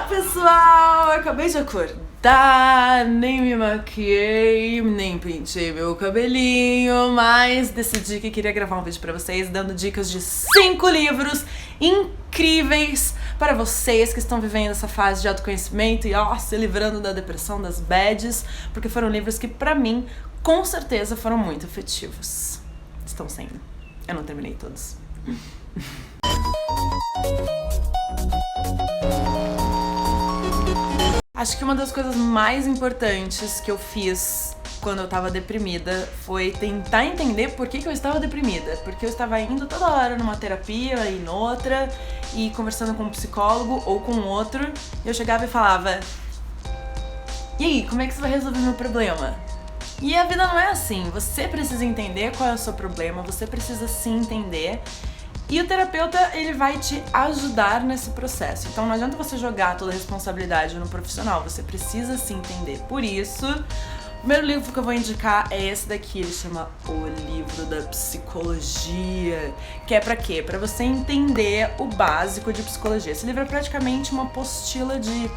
pessoal! Eu acabei de acordar, nem me maquiei, nem pintei meu cabelinho, mas decidi que queria gravar um vídeo pra vocês dando dicas de 5 livros incríveis para vocês que estão vivendo essa fase de autoconhecimento e se livrando da depressão, das bads, porque foram livros que pra mim, com certeza, foram muito efetivos. Estão sendo. Eu não terminei todos. Acho que uma das coisas mais importantes que eu fiz quando eu tava deprimida foi tentar entender por que eu estava deprimida. Porque eu estava indo toda hora numa terapia e noutra, e conversando com um psicólogo ou com outro, e eu chegava e falava: e aí, como é que você vai resolver meu problema? E a vida não é assim, você precisa entender qual é o seu problema, você precisa se entender. E o terapeuta, ele vai te ajudar nesse processo. Então não adianta você jogar toda a responsabilidade no profissional, você precisa se entender. Por isso, o primeiro livro que eu vou indicar é esse daqui, ele chama O Livro da Psicologia. Que é pra quê? Pra você entender o básico de psicologia. Esse livro é praticamente uma apostila de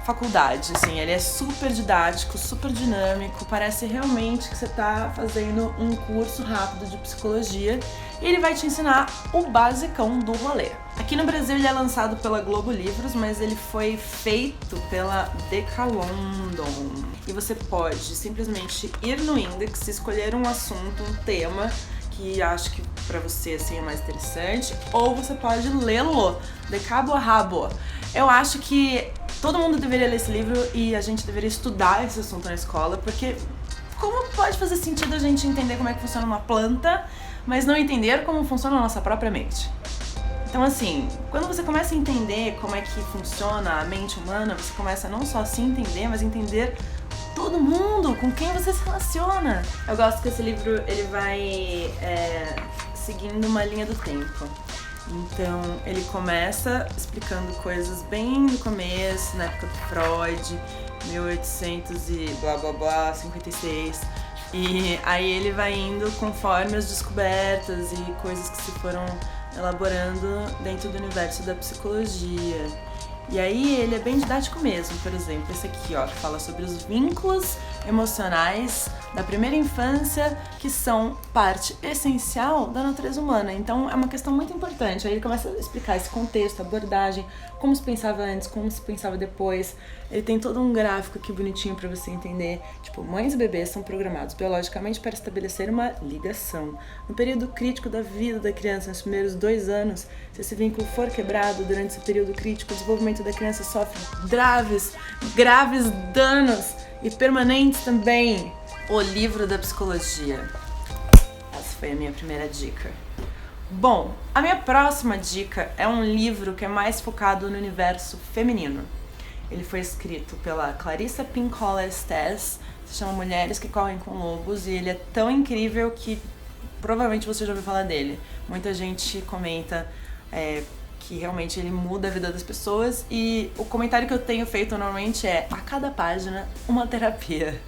faculdade, assim, ele é super didático, super dinâmico, parece realmente que você tá fazendo um curso rápido de psicologia e ele vai te ensinar o basicão do rolê. Aqui no Brasil ele é lançado pela Globo Livros, mas ele foi feito pela Decalondon. E você pode simplesmente ir no Index, escolher um assunto, um tema que acho que pra você assim é mais interessante, ou você pode lê-lo de cabo a rabo. Eu acho que todo mundo deveria ler esse livro e a gente deveria estudar esse assunto na escola, porque como pode fazer sentido a gente entender como é que funciona uma planta, mas não entender como funciona a nossa própria mente? Então assim, quando você começa a entender como é que funciona a mente humana, você começa não só a se entender, mas entender todo mundo, com quem você se relaciona. Eu gosto que esse livro ele vai seguindo uma linha do tempo. Então ele começa explicando coisas bem no começo, na época do Freud, 1800 e blá blá blá, 56. E aí ele vai indo conforme as descobertas e coisas que se foram elaborando dentro do universo da psicologia. E aí ele é bem didático mesmo, por exemplo, esse aqui, que fala sobre os vínculos emocionais da primeira infância, que são parte essencial da natureza humana. Então é uma questão muito importante. Aí ele começa a explicar esse contexto, a abordagem, como se pensava antes, como se pensava depois. Ele tem todo um gráfico aqui bonitinho pra você entender. Tipo, mães e bebês são programados biologicamente para estabelecer uma ligação. No período crítico da vida da criança, nos primeiros 2 anos, se esse vínculo for quebrado durante esse período crítico, o desenvolvimento da criança sofre graves danos e permanentes também. O Livro da Psicologia. Essa foi a minha primeira dica. Bom, a minha próxima dica é um livro que é mais focado no universo feminino. Ele foi escrito pela Clarissa Pinkola Estés, se chama Mulheres que Correm com Lobos, e ele é tão incrível que provavelmente você já ouviu falar dele. Muita gente comenta que realmente ele muda a vida das pessoas, e o comentário que eu tenho feito normalmente é: a cada página, uma terapia.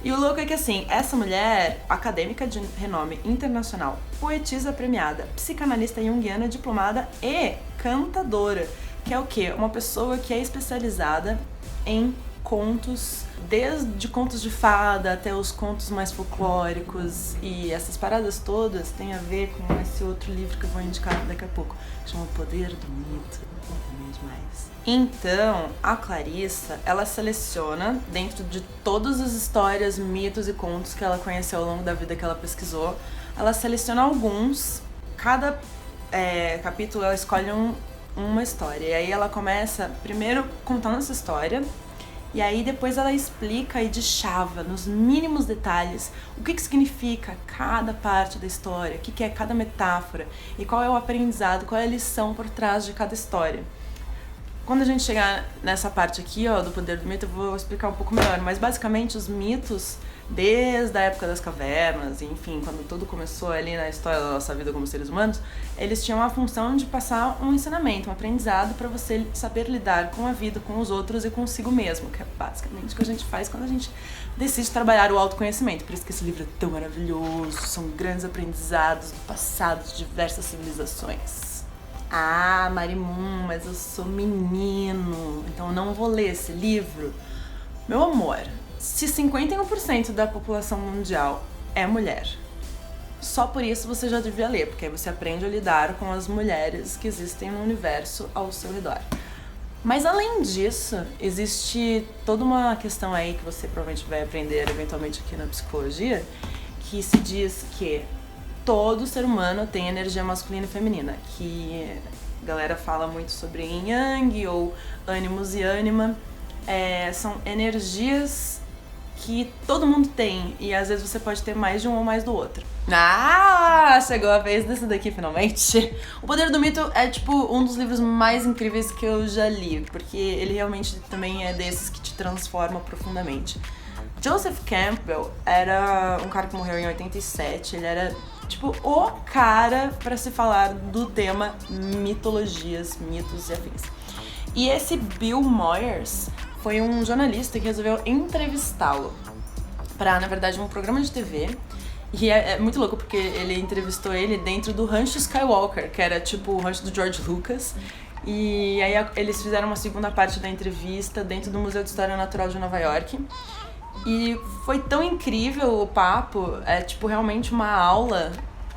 E o louco é que assim, essa mulher, acadêmica de renome internacional, poetisa premiada, psicanalista junguiana diplomada e cantadora, que é o quê? Uma pessoa que é especializada em contos, desde contos de fada até os contos mais folclóricos, e essas paradas todas têm a ver com esse outro livro que eu vou indicar daqui a pouco, que chama O Poder do Mito. Demais. Então, a Clarissa, ela seleciona, dentro de todas as histórias, mitos e contos que ela conheceu ao longo da vida que ela pesquisou, ela seleciona alguns, cada capítulo ela escolhe uma história, e aí ela começa primeiro contando essa história, e aí depois ela explica e deschava nos mínimos detalhes o que significa cada parte da história, o que é cada metáfora, e qual é o aprendizado, qual é a lição por trás de cada história. Quando a gente chegar nessa parte aqui, do Poder do Mito, eu vou explicar um pouco melhor, mas basicamente os mitos, desde a época das cavernas, enfim, quando tudo começou ali na história da nossa vida como seres humanos, eles tinham a função de passar um ensinamento, um aprendizado para você saber lidar com a vida, com os outros e consigo mesmo, que é basicamente o que a gente faz quando a gente decide trabalhar o autoconhecimento. Por isso que esse livro é tão maravilhoso, são grandes aprendizados do passado de diversas civilizações. Ah, Marimun, mas eu sou menino. então eu não vou ler esse livro. Meu amor, se 51% da população mundial é mulher, só por isso você já devia ler, porque aí você aprende a lidar com as mulheres que existem no universo ao seu redor. Mas além disso, existe toda uma questão aí que você provavelmente vai aprender eventualmente aqui na psicologia, que se diz que todo ser humano tem energia masculina e feminina, que a galera fala muito sobre yin yang ou ânimos e ânima. São energias que todo mundo tem, e às vezes você pode ter mais de um ou mais do outro. Chegou a vez desse daqui finalmente. O Poder do Mito é tipo um dos livros mais incríveis que eu já li, porque ele realmente também é desses que te transforma profundamente. Joseph Campbell era um cara que morreu em 87, ele era tipo o cara pra se falar do tema mitologias, mitos e afins. E esse Bill Moyers foi um jornalista que resolveu entrevistá-lo pra, na verdade, um programa de TV. E é muito louco porque ele entrevistou ele dentro do Rancho Skywalker, que era tipo o rancho do George Lucas. E aí eles fizeram uma segunda parte da entrevista dentro do Museu de História Natural de Nova York. E foi tão incrível o papo, tipo realmente uma aula,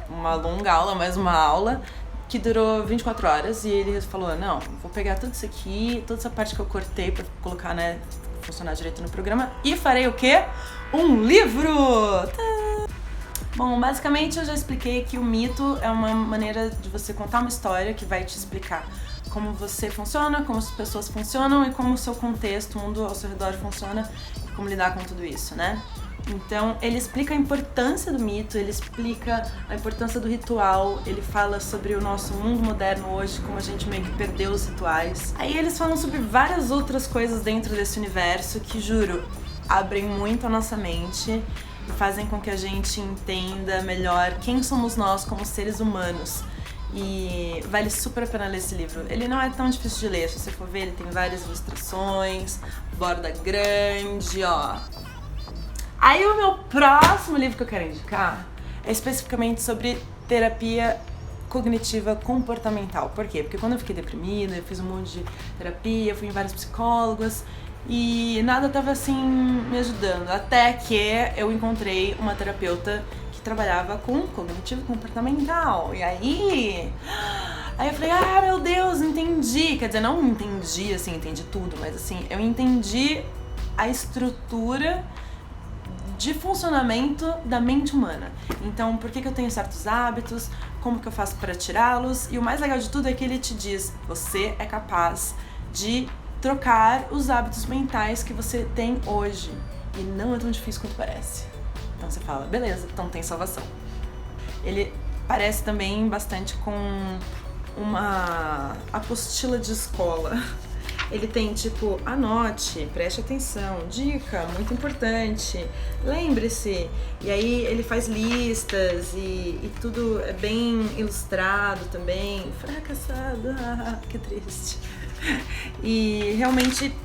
uma longa aula, mas uma aula que durou 24 horas. E ele falou, não, vou pegar tudo isso aqui, toda essa parte que eu cortei pra colocar, né, funcionar direito no programa, e farei o quê? Um livro! Bom, basicamente eu já expliquei que o mito é uma maneira de você contar uma história que vai te explicar como você funciona, como as pessoas funcionam e como o seu contexto, o mundo ao seu redor funciona e como lidar com tudo isso, né? Então, ele explica a importância do mito, ele explica a importância do ritual, ele fala sobre o nosso mundo moderno hoje, como a gente meio que perdeu os rituais. Aí eles falam sobre várias outras coisas dentro desse universo que, juro, abrem muito a nossa mente e fazem com que a gente entenda melhor quem somos nós como seres humanos. E vale super a pena ler esse livro. Ele não é tão difícil de ler, se você for ver, ele tem várias ilustrações, borda grande, ó. Aí o meu próximo livro que eu quero indicar é especificamente sobre terapia cognitiva comportamental. Por quê? Porque quando eu fiquei deprimida, eu fiz um monte de terapia, fui em vários psicólogos e nada tava assim me ajudando. Até que eu encontrei uma terapeuta que trabalhava com cognitivo comportamental. E aí eu falei, meu Deus, entendi. Quer dizer, não entendi, assim, entendi tudo, mas assim, eu entendi a estrutura de funcionamento da mente humana. Então, por que eu tenho certos hábitos, como que eu faço para tirá-los, e o mais legal de tudo é que ele te diz, você é capaz de trocar os hábitos mentais que você tem hoje, e não é tão difícil quanto parece. Então você fala, beleza, então tem salvação. Ele parece também bastante com uma apostila de escola. Ele tem tipo, anote, preste atenção, dica, muito importante, lembre-se. E aí ele faz listas e tudo é bem ilustrado também. Fracassado, que triste. E realmente,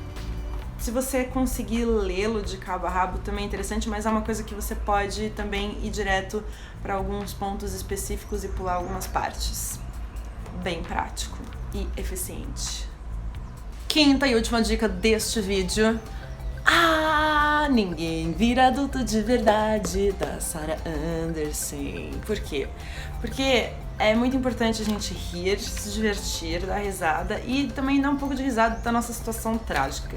se você conseguir lê-lo de cabo a rabo, também é interessante, mas é uma coisa que você pode também ir direto para alguns pontos específicos e pular algumas partes. Bem prático e eficiente. Quinta e última dica deste vídeo. Ninguém vira adulto de verdade, da Sarah Anderson. Por quê? Porque é muito importante a gente rir, se divertir, dar risada e também dar um pouco de risada da nossa situação trágica.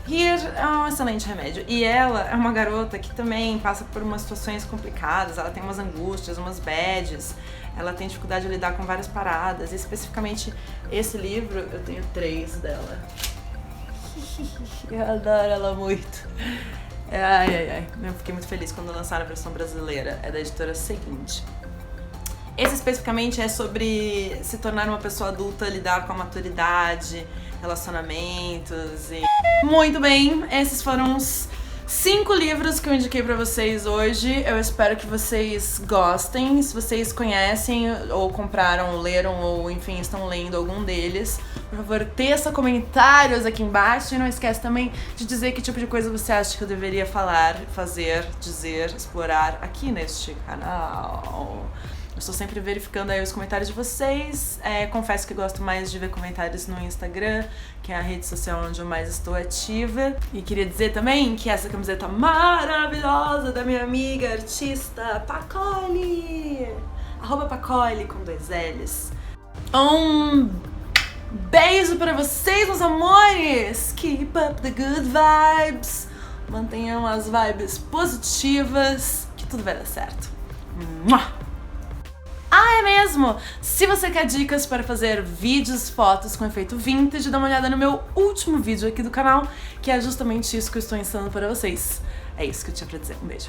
Rir é um excelente remédio. E ela é uma garota que também passa por umas situações complicadas, ela tem umas angústias, umas bads, ela tem dificuldade de lidar com várias paradas. E especificamente esse livro, eu tenho 3 dela. Eu adoro ela muito. Eu fiquei muito feliz quando lançaram a versão brasileira. É da editora Seguinte. Esse especificamente é sobre se tornar uma pessoa adulta, lidar com a maturidade, relacionamentos e... Muito bem, esses foram os 5 livros que eu indiquei pra vocês hoje. Eu espero que vocês gostem. Se vocês conhecem ou compraram, leram ou enfim estão lendo algum deles, por favor, teça comentários aqui embaixo. E não esquece também de dizer que tipo de coisa você acha que eu deveria falar, fazer, dizer, explorar aqui neste canal. Eu estou sempre verificando aí os comentários de vocês. Confesso que gosto mais de ver comentários no Instagram, que é a rede social onde eu mais estou ativa. E queria dizer também que essa camiseta maravilhosa da minha amiga artista Pacoli, @Pacoli com 2 L's. Um beijo pra vocês, meus amores! Keep up the good vibes! Mantenham as vibes positivas, que tudo vai dar certo. Ah, é mesmo! Se você quer dicas para fazer vídeos, fotos com efeito vintage, dá uma olhada no meu último vídeo aqui do canal, que é justamente isso que eu estou ensinando para vocês. É isso que eu tinha pra dizer. Um beijo.